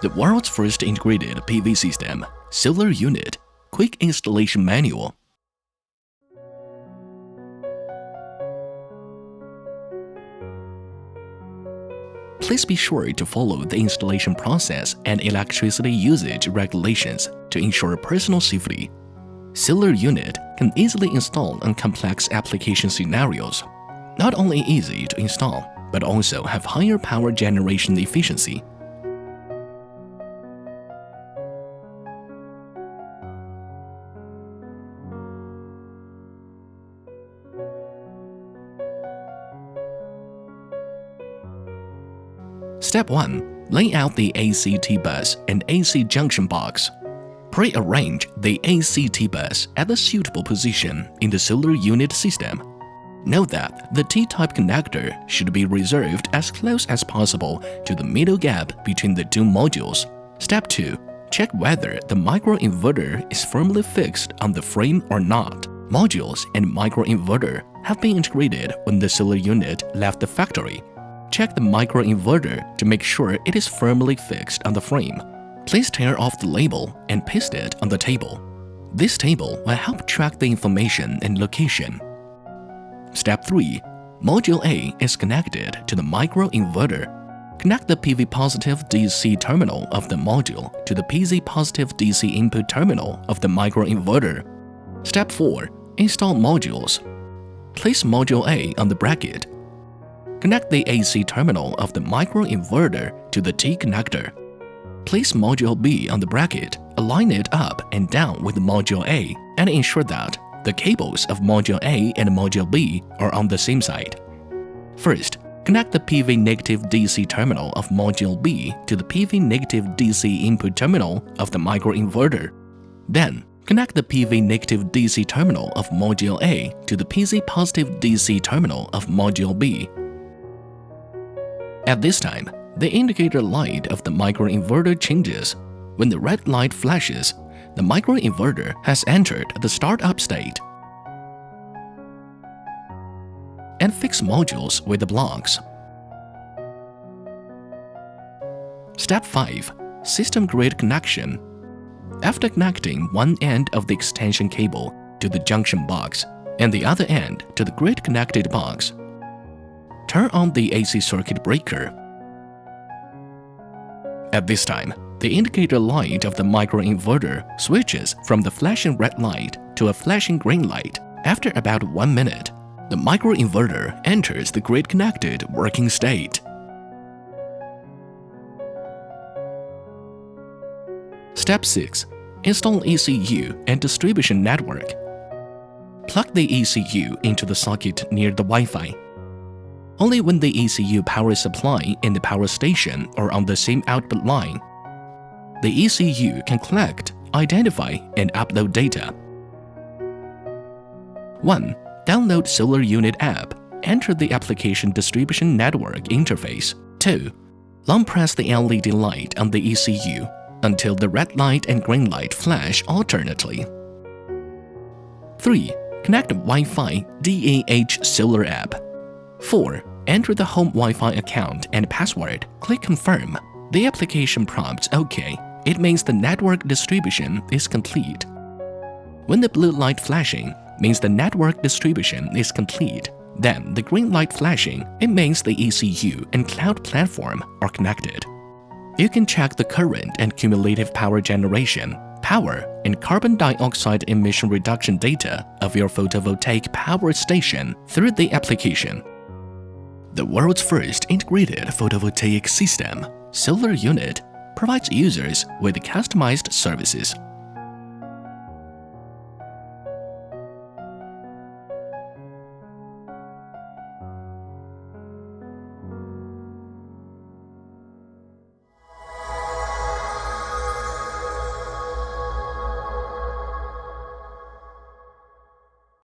The world's first integrated PV system, Solar Unit, Quick Installation Manual. Please be sure to follow the installation process and electricity usage regulations to ensure personal safety. Solar Unit can easily install on complex application scenarios. Not only easy to install, but also have higher power generation efficiency. Step 1. Lay out the AC T-bus and AC junction box. Pre-arrange the AC T-bus at the suitable position in the solar unit system. Note that the T-type connector should be reserved as close as possible to the middle gap between the two modules. Step 2. Check whether the microinverter is firmly fixed on the frame or not. Modules and microinverter have been integrated when the solar unit left the factory. Check the microinverter to make sure it is firmly fixed on the frame. Please tear off the label and paste it on the table. This table will help track the information and location. Step 3. Module A is connected to the microinverter. Connect the PV positive DC terminal of the module to the PZ positive DC input terminal of the microinverter. Step 4. Install modules. Place module A on the bracket. Connect the AC terminal of the microinverter to the T connector. Place module B on the bracket, align it up and down with module A, and ensure that the cables of module A and module B are on the same side. First, connect the PV negative DC terminal of module B to the PV negative DC input terminal of the microinverter. Then, connect the PV negative DC terminal of module A to the PZ positive DC terminal of module B. At this time, the indicator light of the microinverter changes. When the red light flashes, the microinverter has entered the startup state. And fix modules with the blocks. Step 5. System grid connection. After connecting one end of the extension cable to the junction box and the other end to the grid-connected box, turn on the AC circuit breaker. At this time, the indicator light of the microinverter switches from the flashing red light to a flashing green light. After about 1 minute, the microinverter enters the grid-connected working state. Step 6. Install ECU and distribution network. Plug the ECU into the socket near the Wi-Fi. Only when the ECU power supply and the power station are on the same output line, the ECU can collect, identify, and upload data. 1. Download Solar Unit app. Enter the application distribution network interface. 2. Long press the LED light on the ECU until the red light and green light flash alternately. 3. Connect Wi-Fi DAH Solar app. 4. Enter the home Wi-Fi account and password. Click Confirm. The application prompts OK. It means the network distribution is complete. When the blue light flashing means the network distribution is complete. Then the green light flashing, it means the ECU and cloud platform are connected. You can check the current and cumulative power generation, power, and carbon dioxide emission reduction data of your photovoltaic power station through the application. The world's first integrated photovoltaic system, Solar Unit, provides users with customized services.